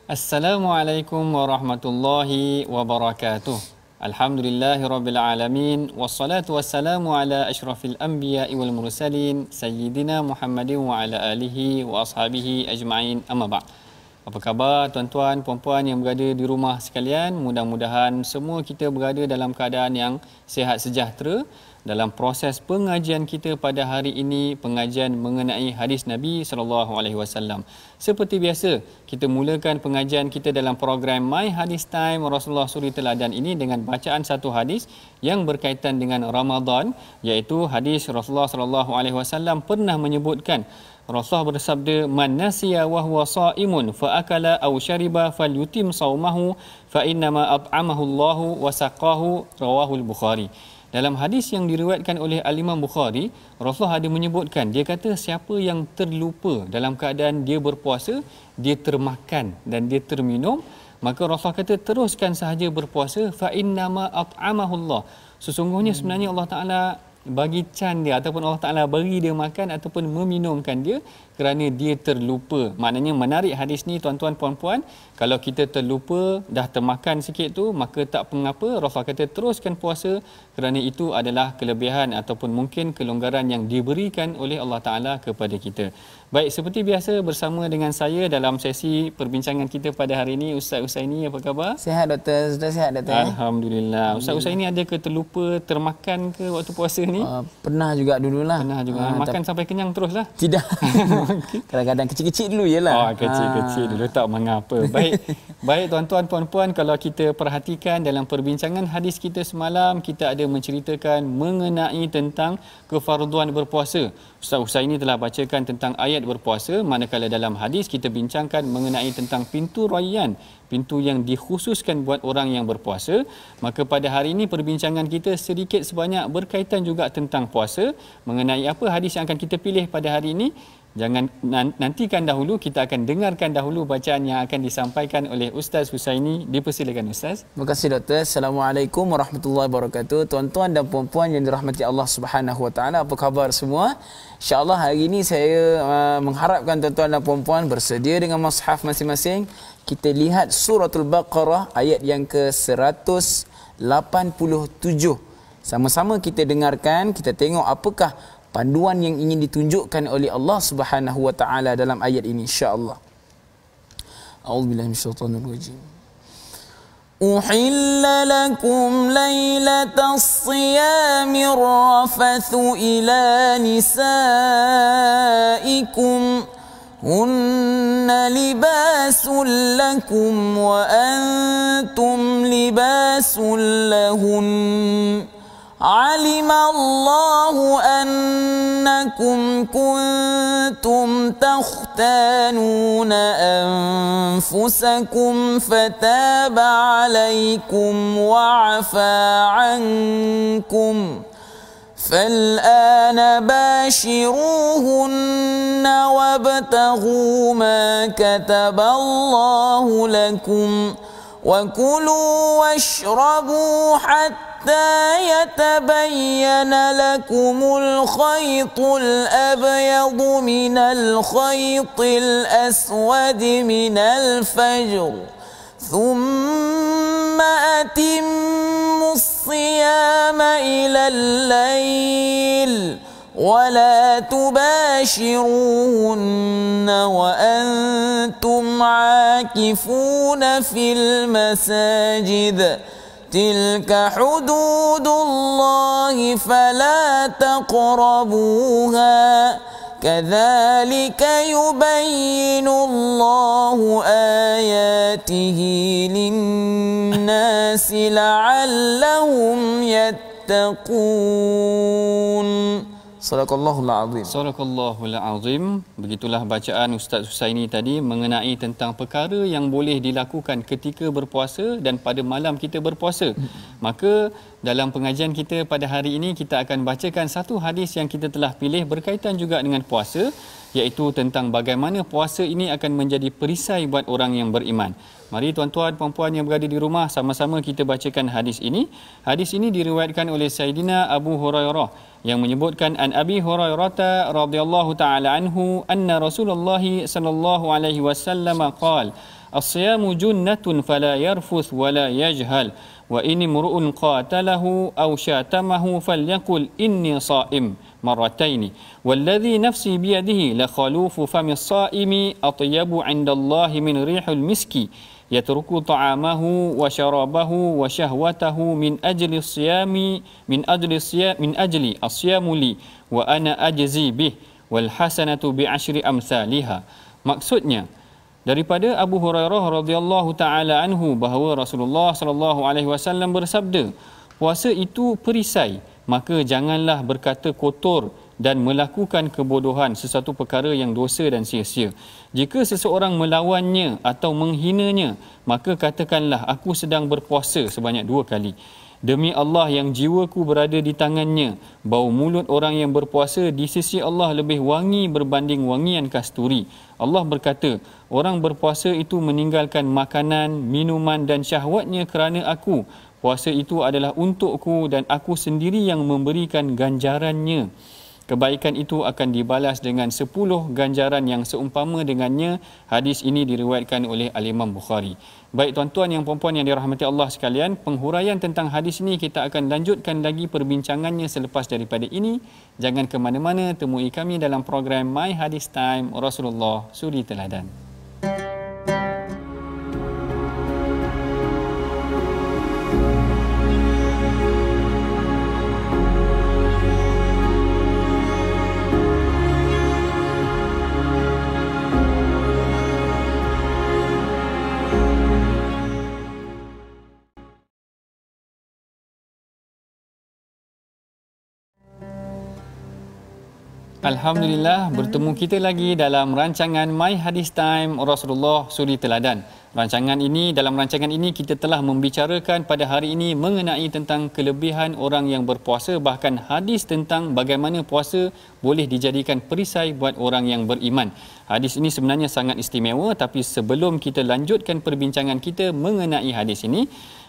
Assalamualaikum warahmatullahi wabarakatuh. Alhamdulillahirabbil alamin wassalatu wassalamu ala asyrafil anbiya'i wal mursalin sayyidina Muhammadin wa ala alihi wa ashabihi ajma'in. Amma ba'd. Apa khabar tuan-tuan puan-puan yang berada di rumah sekalian? Mudah-mudahan semua kita berada dalam keadaan yang sihat sejahtera. Dalam proses pengajian kita pada hari ini, pengajian mengenai hadis Nabi sallallahu alaihi wasallam. Seperti biasa, kita mulakan pengajian kita dalam program My Hadis Time Rasulullah Suri Teladan ini dengan bacaan satu hadis yang berkaitan dengan Ramadan, iaitu hadis Rasulullah sallallahu alaihi wasallam pernah menyebutkan, Rasulullah bersabda, man nasiya wa huwa shaimun fa akala aw shariba falyutim saumahu fa innama at'amahu Allahu wa saqahu, rawahul Bukhari. Dalam hadis yang diriwayatkan oleh Al-Imam Bukhari, Rasulullah ada menyebutkan, dia kata siapa yang terlupa dalam keadaan dia berpuasa, dia termakan dan dia terminum, maka Rasulullah kata teruskan sahaja berpuasa, fa innama at'amahu Allah. Sesungguhnya sebenarnya Allah Taala bagi can dia ataupun Allah Taala beri dia makan ataupun meminumkan dia kerana dia terlupa. Maknanya menarik hadis ni tuan-tuan puan-puan, kalau kita terlupa dah termakan sikit tu maka tak mengapa, Rasulullah kata teruskan puasa kerana itu adalah kelebihan ataupun mungkin kelonggaran yang diberikan oleh Allah Taala kepada kita. Baik, seperti biasa bersama dengan saya dalam sesi perbincangan kita pada hari ini Ustaz Husaini. Apa khabar? Sihat doktor, sudah sihat doktor. Alhamdulillah. Ustaz Husaini ada ke terlupa termakan ke waktu puasa ni? Pernah juga dululah. Pernah juga. Makan sampai kenyang teruslah? Tidak. Kadang-kadang kecil-kecil dulu jelah. Oh, kecil-kecil dulu tak mengapa. Baik. Baik tuan-tuan puan-puan, kalau kita perhatikan dalam perbincangan hadis kita semalam, kita ada menceritakan mengenai tentang kefarduan berpuasa. Ustaz Husaini telah bacakan tentang ayat berpuasa, manakala dalam hadis kita bincangkan mengenai tentang pintu rayyan, pintu yang dikhususkan buat orang yang berpuasa. Maka pada hari ini perbincangan kita sedikit sebanyak berkaitan juga tentang puasa. Mengenai apa hadis yang akan kita pilih pada hari ini? Jangan nantikan dahulu, kita akan dengarkan dahulu bacaan yang akan disampaikan oleh Ustaz Husaini. Dipersilakan Ustaz. Terima kasih doktor. Assalamualaikum warahmatullahi wabarakatuh. Tuan-tuan dan puan-puan yang dirahmati Allah Subhanahu wa taala, apa khabar semua? Insya-Allah hari ini saya mengharapkan tuan-tuan dan puan-puan bersedia dengan mushaf masing-masing. Kita lihat suratul Baqarah ayat yang ke-187. Sama-sama kita dengarkan, kita tengok apakah panduan yang ingin ditunjukkan oleh Allah Subhanahu wa taala dalam ayat ini, insya-Allah. A'udzubillahi minasyaitonir rajim. Uhilla lakum lailatas siyamir rafathu ila nisaikum hunna libasul lakum wa antum libasul lahun. علم الله أنكم كنتم تختانون أنفسكم فتاب عليكم وعفى عنكم فالآن باشروهن وابتغوا ما كتب الله لكم وكلوا واشربوا حتى يتبين لكم الخيط الأبيض من الخيط الأسود من الفجر ثم أتموا الصيام إلى الليل ولا تباشروهن وأنتم عاكفون في المساجد تلك حدود الله فلا تقربوها كذلك يبين الله آياته للناس لعلهم يتقون. Sadaqallahul azim. Sadaqallahul azim. Begitulah bacaan Ustaz Husaini tadi mengenai tentang perkara yang boleh dilakukan ketika berpuasa dan pada malam kita berpuasa. Maka dalam pengajian kita pada hari ini kita akan bacakan satu hadis yang kita telah pilih berkaitan juga dengan puasa. iaitu tentang bagaimana puasa ini akan menjadi perisai buat orang yang beriman. Mari tuan-tuan puan-puan yang berada di rumah, sama-sama kita bacakan hadis ini. Hadis ini diriwayatkan oleh Sayyidina Abu Hurairah yang menyebutkan an Abi Hurairah radhiyallahu taala anhu anna Rasulullah sallallahu alaihi wasallam qala as-siyamu junnatun fala yarfuth wala yajhal wa in imru'un qatalahu aw syatamahu falyaqul inni sha'im marrataini walladhi nafsi biyadihi la khalufu fami as-sa'imi atyabu 'inda Allah min rihil miski yatruku ta'amahu wa syarabahu wa syahwatahu min ajli as-siyami min ajli as-siyamu li wa ana ajzi bih wal hasanatu bi 'ashri amsalihha. Maksudnya daripada Abu Hurairah radhiyallahu taala anhu bahawa Rasulullah sallallahu alaihi wasallam bersabda, puasa itu perisai, maka janganlah berkata kotor dan melakukan kebodohan, sesuatu perkara yang dosa dan sia-sia. Jika seseorang melawannya atau menghinanya, maka katakanlah aku sedang berpuasa sebanyak 2 kali. Demi Allah yang jiwaku berada di tangannya, bau mulut orang yang berpuasa di sisi Allah lebih wangi berbanding wangian kasturi. Allah berkata, orang berpuasa itu meninggalkan makanan, minuman dan syahwatnya kerana aku. Puasa itu adalah untukku dan aku sendiri yang memberikan ganjarannya. Kebaikan itu akan dibalas dengan 10 ganjaran yang seumpama dengannya. Hadis ini diriwayatkan oleh Al-Imam Bukhari. Baik tuan-tuan yang puan-puan yang dirahmati Allah sekalian, penghuraian tentang hadis ini kita akan lanjutkan lagi perbincangannya selepas daripada ini. Jangan ke mana-mana, temui kami dalam program My Hadis Time Rasulullah Suri Teladan. Alhamdulillah, bertemu kita lagi dalam rancangan My Hadis Time Rasulullah Suri Teladan. Dalam rancangan ini kita telah membicarakan pada hari ini mengenai tentang kelebihan orang yang berpuasa, bahkan hadis tentang bagaimana puasa boleh dijadikan perisai buat orang yang beriman. Hadis ini sebenarnya sangat istimewa, tapi sebelum kita lanjutkan perbincangan kita mengenai hadis ini,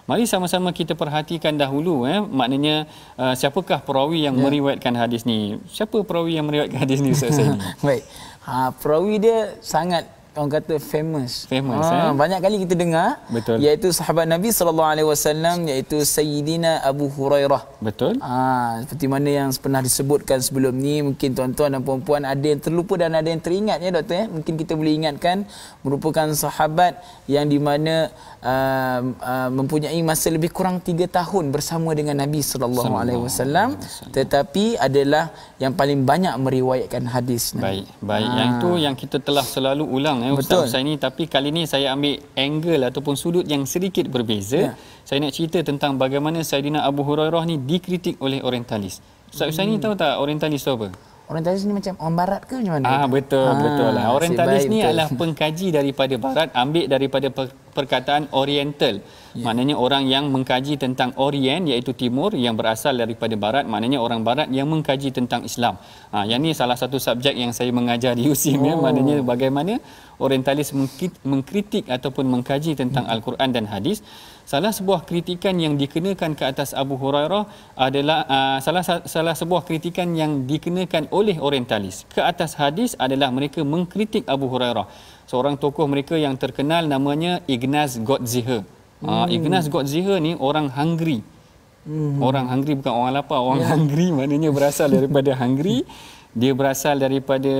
mari sama-sama kita perhatikan dahulu maknanya siapakah perawi yang meriwayatkan hadis ni? Siapa perawi yang meriwayatkan hadis ni Ustaz Saini? Baik. Perawi dia sangat orang kata famous. Banyak kali kita dengar. Betul. Iaitu sahabat Nabi sallallahu alaihi wasallam, iaitu Sayyidina Abu Hurairah. Betul. Seperti mana yang pernah disebutkan sebelum ni, mungkin tuan-tuan dan puan-puan ada yang terlupa dan ada yang teringat ya doktor. Mungkin kita boleh ingatkan, merupakan sahabat yang di mana mempunyai masa lebih kurang 3 tahun bersama dengan Nabi sallallahu alaihi wasallam, tetapi adalah yang paling banyak meriwayatkan hadis. Baik. Yang itu yang kita telah selalu ulang Ustaz Husaini, tapi kali ni saya ambil angle ataupun sudut yang sedikit berbeza. Saya nak cerita tentang bagaimana Sayyidina Abu Hurairah ni dikritik oleh orientalis. Ustaz Husaini tahu tak orientalis tu apa? Orientalis ni macam orang barat ke macam mana? Betul lah. Orientalis ni adalah pengkaji daripada barat, ambil daripada perkataan oriental. Maknanya orang yang mengkaji tentang Orient, iaitu timur, yang berasal daripada barat, maknanya orang barat yang mengkaji tentang Islam. Yang ni salah satu subjek yang saya mengajar di USIM maknanya bagaimana orientalis mengkritik ataupun mengkaji tentang Al-Quran dan hadis. Salah sebuah kritikan yang dikenakan ke atas Abu Hurairah adalah salah sebuah kritikan yang dikenakan oleh orientalis ke atas hadis adalah mereka mengkritik Abu Hurairah. Seorang tokoh mereka yang terkenal namanya Ignaz Gottsicher. Ignaz Gottsicher ni orang Hungary. Orang Hungary, bukan orang lapar, orang Hungary maknanya berasal daripada Hungary. Dia berasal daripada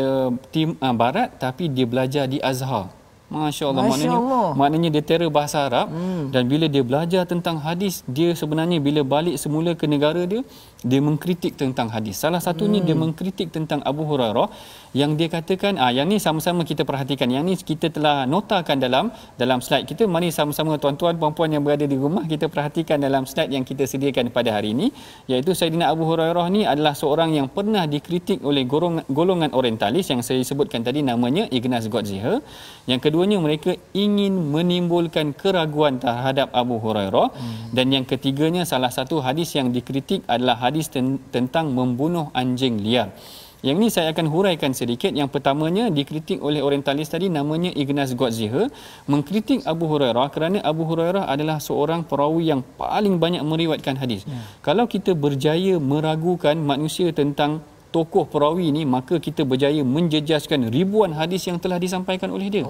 barat, tapi dia belajar di Azhar. Masya Allah. Maknanya dia terror bahasa Arab. Dan bila dia belajar tentang hadis, dia sebenarnya bila balik semula ke negara dia, dia mengkritik tentang hadis. Salah satunya dia mengkritik tentang Abu Hurairah, yang dia katakan, yang ni sama-sama kita perhatikan. Yang ni kita telah notakan dalam slide kita. Mari sama-sama tuan-tuan puan-puan yang berada di rumah, kita perhatikan dalam slide yang kita sediakan pada hari ini, iaitu Sayyidina Abu Hurairah ni adalah seorang yang pernah dikritik oleh golongan orientalis yang saya sebutkan tadi, namanya Ignaz Gottsicher. Yang keduanya, mereka ingin menimbulkan keraguan terhadap Abu Hurairah. Dan yang ketiganya, salah satu hadis yang dikritik adalah hadis tentang membunuh anjing liar. Yang ni saya akan huraikan sedikit. Yang pertamanya dikritik oleh orientalis tadi, namanya Ignaz Gotziher, mengkritik Abu Hurairah kerana Abu Hurairah adalah seorang perawi yang paling banyak meriwayatkan hadis. Kalau kita berjaya meragukan manusia tentang tokoh perawi ni, maka kita berjaya menjejaskan ribuan hadis yang telah disampaikan oleh dia.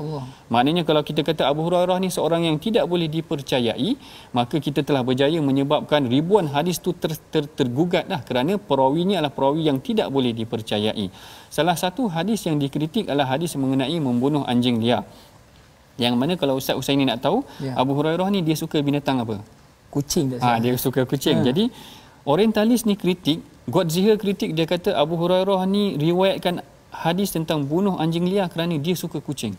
Maknanya kalau kita kata Abu Hurairah ni seorang yang tidak boleh dipercayai, maka kita telah berjaya menyebabkan ribuan hadis tu tergugat dah, kerana perawi ni adalah perawi yang tidak boleh dipercayai. Salah satu hadis yang dikritik adalah hadis mengenai membunuh anjing liar. Yang mana kalau Ustaz Husaini nak tahu, Abu Hurairah ni dia suka binatang apa? Kucing dah. Dia suka kucing. Jadi orientalis ni kritik, Gotziher kritik, dia kata Abu Hurairah ni riwayatkan hadis tentang bunuh anjing liar kerana dia suka kucing.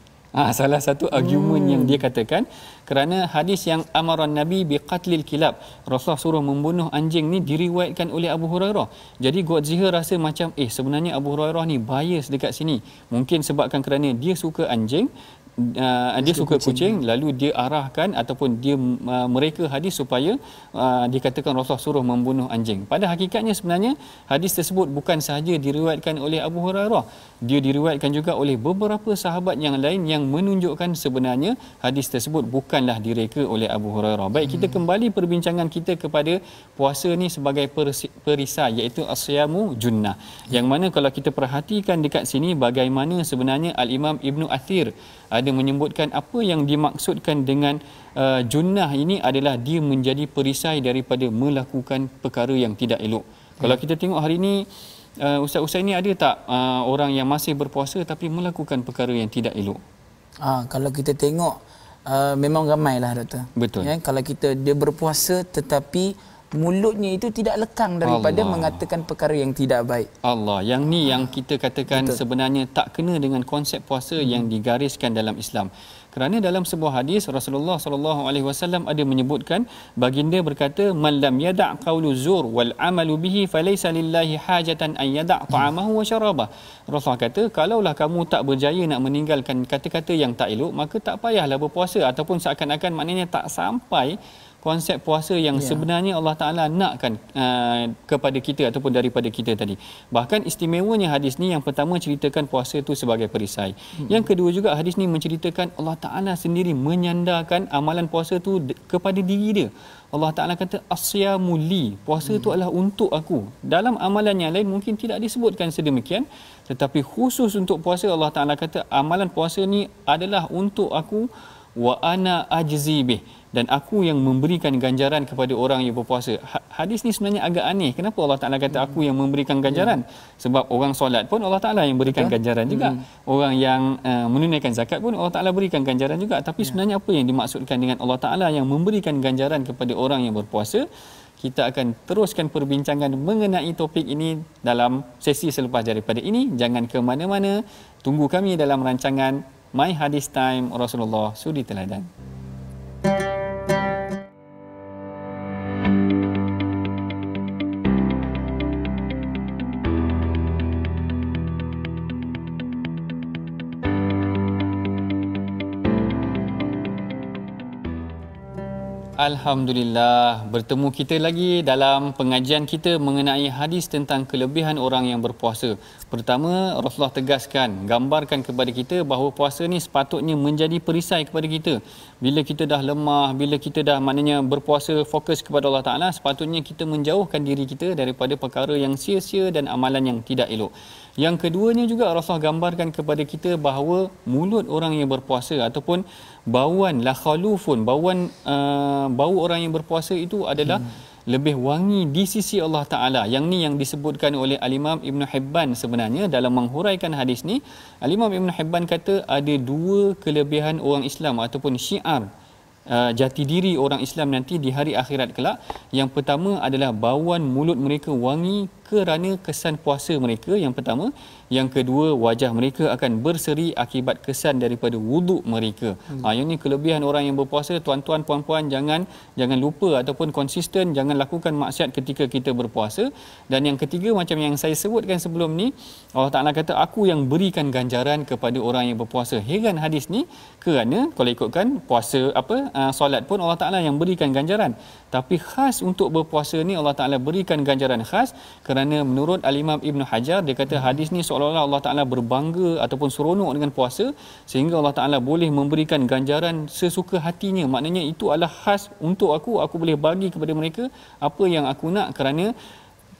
Salah satu argumen yang dia katakan, kerana hadis yang amaran Nabi biqatlil kilab, Rasulullah suruh membunuh anjing ni diriwayatkan oleh Abu Hurairah. Jadi Gotziher rasa macam sebenarnya Abu Hurairah ni bias dekat sini. Mungkin sebabkan kerana dia suka anjing, dia suka kucing, lalu dia arahkan ataupun dia mereka hadis supaya dikatakan Rasulullah suruh membunuh anjing. Pada hakikatnya sebenarnya hadis tersebut bukan sahaja diriwayatkan oleh Abu Hurairah, dia diriwayatkan juga oleh beberapa sahabat yang lain yang menunjukkan sebenarnya hadis tersebut bukanlah direka oleh Abu Hurairah. Baik, kita kembali perbincangan kita kepada puasa ni sebagai perisai, iaitu as-siyamu junnah. Yang mana kalau kita perhatikan dekat sini bagaimana sebenarnya Al-Imam Ibnu Athir ada menyebutkan apa yang dimaksudkan dengan junnah ini adalah dia menjadi perisai daripada melakukan perkara yang tidak elok. Kalau kita tengok hari ini, Ustaz ni ada tak orang yang masih berpuasa tapi melakukan perkara yang tidak elok? Kalau kita tengok memang ramailah, Doktor. Betul. Kalau dia berpuasa tetapi mulutnya itu tidak lekang daripada mengatakan perkara yang tidak baik. Yang ni yang kita katakan sebenarnya tak kena dengan konsep puasa yang digariskan dalam Islam. Kerana dalam sebuah hadis Rasulullah SAW ada menyebutkan, baginda berkata, man lam yada' qaulu zur wal amalu bihi falaysa lillahi hajatan an yada' ta'amahu wa syarabah. Rasulullah kata, kalaulah kamu tak berjaya nak meninggalkan kata-kata yang tak elok, maka tak payahlah berpuasa, ataupun seakan-akan maknanya tak sampai konsep puasa yang sebenarnya Allah Ta'ala nakkan kepada kita ataupun daripada kita tadi. Bahkan istimewanya hadis ni, yang pertama ceritakan puasa tu sebagai perisai. Yang kedua juga hadis ni menceritakan Allah Ta'ala sendiri menyandarkan amalan puasa tu kepada diri dia. Allah Ta'ala kata as-siyamu li, puasa tu adalah untuk aku. Dalam amalan yang lain mungkin tidak disebutkan sedemikian, tetapi khusus untuk puasa Allah Ta'ala kata amalan puasa ni adalah untuk aku, wa ana ajzi bih, dan aku yang memberikan ganjaran kepada orang yang berpuasa. Hadis ni sebenarnya agak aneh. Kenapa Allah Ta'ala kata aku yang memberikan ganjaran? Sebab orang solat pun Allah Ta'ala yang berikan ganjaran juga. Orang yang menunaikan zakat pun Allah Ta'ala berikan ganjaran juga. Tapi sebenarnya apa yang dimaksudkan dengan Allah Ta'ala yang memberikan ganjaran kepada orang yang berpuasa? Kita akan teruskan perbincangan mengenai topik ini dalam sesi selepas daripada ini. Jangan ke mana-mana. Tunggu kami dalam rancangan My Hadis Time Rasulullah Suri Teladan. Alhamdulillah, bertemu kita lagi dalam pengajian kita mengenai hadis tentang kelebihan orang yang berpuasa. Pertama, Rasulullah tegaskan, gambarkan kepada kita bahawa puasa ni sepatutnya menjadi perisai kepada kita. Bila kita dah lemah, bila kita dah maknanya berpuasa fokus kepada Allah Ta'ala, sepatutnya kita menjauhkan diri kita daripada perkara yang sia-sia dan amalan yang tidak elok. Yang keduanya juga Rasulullah gambarkan kepada kita bahawa mulut orang yang berpuasa ataupun bauan la khalufun, bau orang yang berpuasa itu adalah lebih wangi di sisi Allah Ta'ala. Yang ni yang disebutkan oleh Al-Imam Ibn Hibban sebenarnya dalam menghuraikan hadis ni. Al-Imam Ibn Hibban kata ada dua kelebihan orang Islam ataupun syiar jati diri orang Islam nanti di hari akhirat kelak. Yang pertama adalah bauan mulut mereka wangi kerana kesan puasa mereka, yang pertama. Yang kedua, wajah mereka akan berseri akibat kesan daripada wuduk mereka. Yang ni kelebihan orang yang berpuasa. Tuan-tuan, puan-puan, jangan lupa ataupun konsisten, jangan lakukan maksiat ketika kita berpuasa. Dan yang ketiga, macam yang saya sebutkan sebelum ni, Allah Ta'ala kata aku yang berikan ganjaran kepada orang yang berpuasa. Heran hadis ni, kerana kalau ikutkan puasa solat pun Allah Ta'ala yang berikan ganjaran. Tapi khas untuk berpuasa ni Allah Ta'ala berikan ganjaran khas kerana kerana menurut Al-Imam Ibn Hajar, dia kata hadis ni seolah-olah Allah Ta'ala berbangga ataupun seronok dengan puasa sehingga Allah Ta'ala boleh memberikan ganjaran sesuka hatinya. Maknanya itu adalah khas untuk aku boleh bagi kepada mereka apa yang aku nak, kerana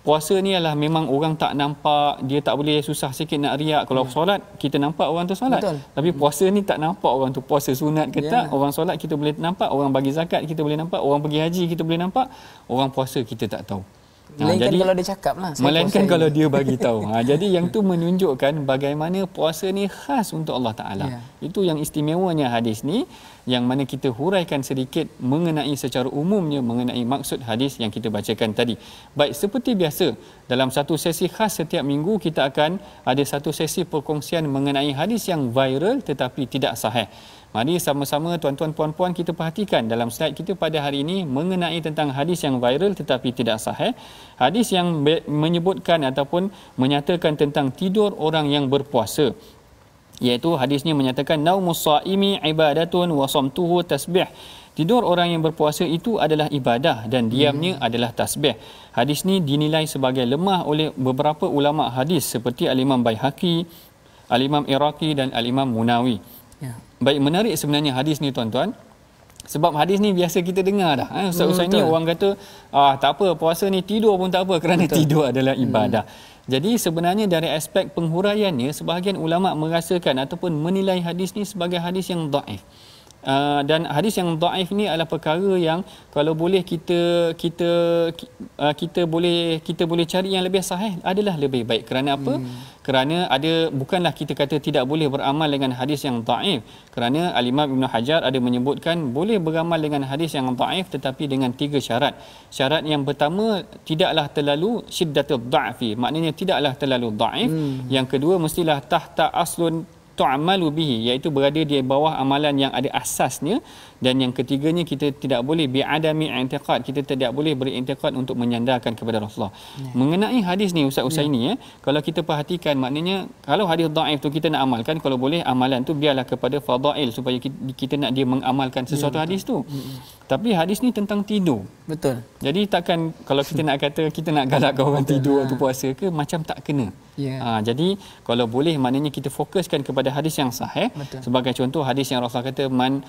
puasa ni adalah memang orang tak nampak, dia tak boleh, susah sikit nak riak. Kalau solat kita nampak orang tu solat. Betul. Tapi puasa ni tak nampak orang tu puasa sunat ke tak. Orang solat kita boleh nampak, orang bagi zakat kita boleh nampak, orang pergi haji kita boleh nampak, orang puasa kita tak tahu. Melainkan kalau dia cakap lah. Melainkan kalau dia bagi tahu. Jadi yang tu menunjukkan bagaimana puasa ni khas untuk Allah Ta'ala. Itu yang istimewanya hadis ni, yang mana kita huraikan sedikit mengenai secara umumnya mengenai maksud hadis yang kita bacakan tadi. Baik, seperti biasa dalam satu sesi khas setiap minggu kita akan ada satu sesi perkongsian mengenai hadis yang viral tetapi tidak sahih. Mari sama-sama tuan-tuan puan-puan kita perhatikan dalam slide kita pada hari ini mengenai tentang hadis yang viral tetapi tidak sahih. Hadis yang menyebutkan ataupun menyatakan tentang tidur orang yang berpuasa. Iaitu hadisnya menyatakan naumus saimi ibadatun wa samtuhu tasbih. Tidur orang yang berpuasa itu adalah ibadah dan diamnya adalah tasbih. Hadis ni dinilai sebagai lemah oleh beberapa ulama hadis seperti Al-Imam Baihaqi, Al-Imam Iraqi dan Al-Imam Munawi. Baik, menarik sebenarnya hadis ni tuan-tuan. Sebab hadis ni biasa kita dengar dah. Ustaz-ustaz ni orang kata tak apa, puasa ni tidur pun tak apa kerana tidur adalah ibadah. Jadi sebenarnya dari aspek penghuraiannya, sebahagian ulama merasakan ataupun menilai hadis ni sebagai hadis yang dhaif. Dan hadis yang dhaif ni adalah perkara yang kalau boleh kita boleh cari yang lebih sahih adalah lebih baik. Kerana apa? Kerana bukanlah kita kata tidak boleh beramal dengan hadis yang dhaif. Kerana Al-Imam Ibn Hajar ada menyebutkan boleh beramal dengan hadis yang dhaif tetapi dengan 3 syarat. Syarat yang pertama, tidaklah terlalu syiddatul dha'fi, maknanya tidaklah terlalu dhaif. Yang kedua, mestilah tahta aslun tu'amalu bihi, iaitu berada di bawah amalan yang ada asasnya. Dan yang ketiganya, kita tidak boleh bi'adami i'tiqad, kita tidak boleh berintiqad untuk menyandarkan kepada Rasulullah. Mengenai hadis ni Ustaz Usaini, kalau kita perhatikan, maknanya kalau hadis dhaif tu kita nak amalkan, kalau boleh amalan tu biarlah kepada fadail supaya kita nak dia mengamalkan sesuatu hadis tu. Tapi hadis ni tentang tidur. Betul. Jadi takkan kalau kita nak kata kita nak galakkan orang tidur waktu puasa ke, macam tak kena. Jadi kalau boleh, maknanya kita fokuskan kepada hadis yang sahih. Sebagai contoh, hadis yang Rasulullah kata man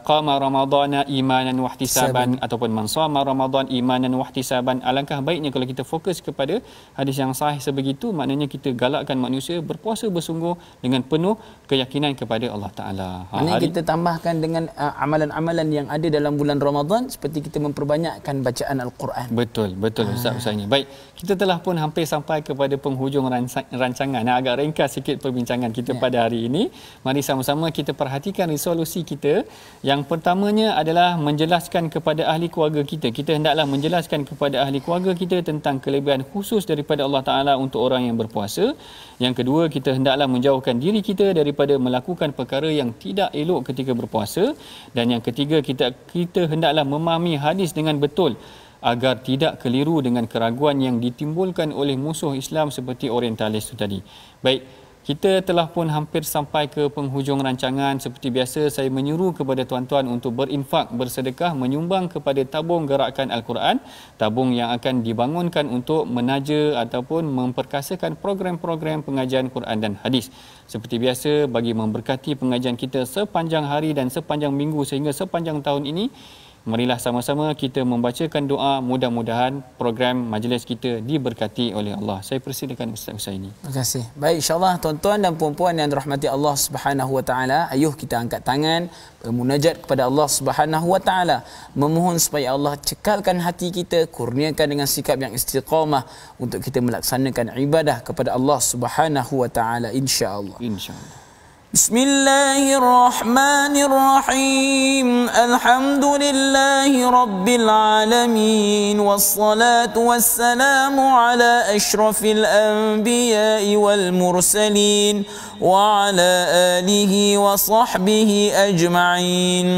qama ramadhana imanan wahtisaban ataupun man shama ramadan imanan wahtisaban. Alangkah baiknya kalau kita fokus kepada hadis yang sahih sebegitu, maknanya kita galakkan manusia berpuasa bersungguh dengan penuh keyakinan kepada Allah Taala. Maknanya kita tambahkan dengan amalan-amalan yang ada dalam bulan Ramadan, seperti kita memperbanyakkan bacaan Al-Quran. Betul Ustaz ini. Baik, kita telah pun hampir sampai kepada penghujung rancangan. Agak ringkas sikit perbincangan kita pada hari ini. Mari sama-sama kita perhatikan resolusi kita. Yang pertamanya adalah menjelaskan kepada ahli keluarga kita. Kita hendaklah menjelaskan kepada ahli keluarga kita tentang kelebihan khusus daripada Allah Ta'ala untuk orang yang berpuasa. Yang kedua, kita hendaklah menjauhkan diri kita daripada melakukan perkara yang tidak elok ketika berpuasa. Dan yang ketiga, kita hendaklah memahami hadis dengan betul agar tidak keliru dengan keraguan yang ditimbulkan oleh musuh Islam seperti orientalis itu tadi. Baik, kita telah pun hampir sampai ke penghujung rancangan. Seperti biasa, saya menyuruh kepada tuan-tuan untuk berinfak, bersedekah, menyumbang kepada tabung gerakan Al-Quran, tabung yang akan dibangunkan untuk menaja ataupun memperkasakan program-program pengajian Quran dan hadis. Seperti biasa, bagi memberkati pengajian kita sepanjang hari dan sepanjang minggu sehingga sepanjang tahun ini, marilah sama-sama kita membacakan doa, mudah-mudahan program majlis kita diberkati oleh Allah. Saya persilakan Ustaz Usaini. Terima kasih. Baik, insya-Allah tuan-tuan dan puan-puan yang dirahmati Allah Subhanahu wa taala, ayuh kita angkat tangan bermunajat kepada Allah Subhanahu wa taala, memohon supaya Allah cekalkan hati kita, kurniakan dengan sikap yang istiqamah untuk kita melaksanakan ibadah kepada Allah Subhanahu wa taala, insya-Allah. Insya-Allah. بسم الله الرحمن الرحيم الحمد لله رب العالمين والصلاة والسلام على أشرف الأنبياء والمرسلين وعلى آله وصحبه أجمعين.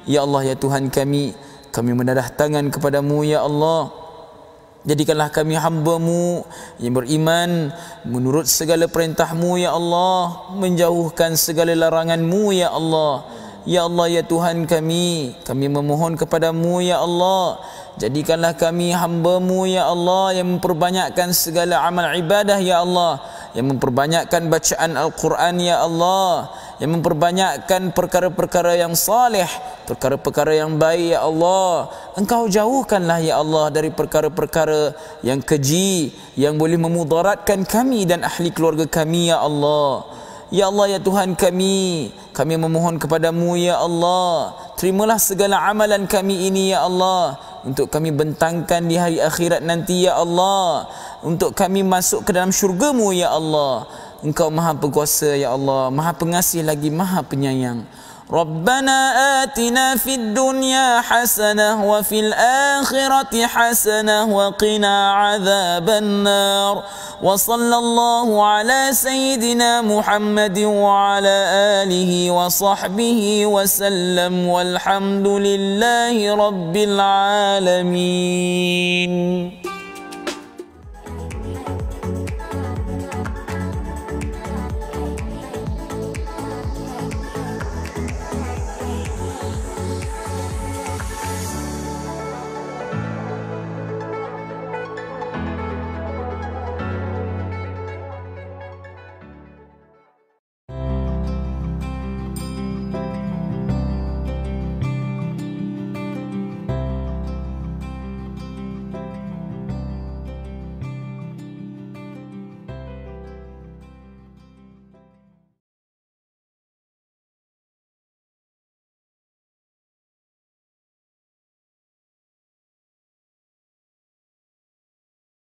Ya Allah, ya Tuhan kami menadah tangan kepadamu ya Allah. Jadikanlah kami hamba-Mu yang beriman menurut segala perintah-Mu ya Allah, menjauhkan segala larangan-Mu ya Allah. Ya Allah, ya Tuhan kami memohon kepadamu ya Allah, jadikanlah kami hamba-Mu ya Allah yang memperbanyakkan segala amal ibadah ya Allah, yang memperbanyakkan bacaan Al-Quran ya Allah, yang memperbanyakkan perkara-perkara yang saleh, perkara-perkara yang baik ya Allah. Engkau jauhkanlah ya Allah dari perkara-perkara yang keji, yang boleh memudaratkan kami dan ahli keluarga kami ya Allah. Ya Allah, ya Tuhan kami memohon kepadamu ya Allah, terimalah segala amalan kami ini ya Allah, untuk kami bentangkan di hari akhirat nanti ya Allah, untuk kami masuk ke dalam syurga-Mu ya Allah. Engkau Maha Berkuasa ya Allah, Maha Pengasih lagi Maha Penyayang. ربنا آتنا في الدنيا حسنة وفي الآخرة حسنة وقنا عذاب النار وصلى الله على سيدنا محمد وعلى آله وصحبه وسلم والحمد لله رب العالمين.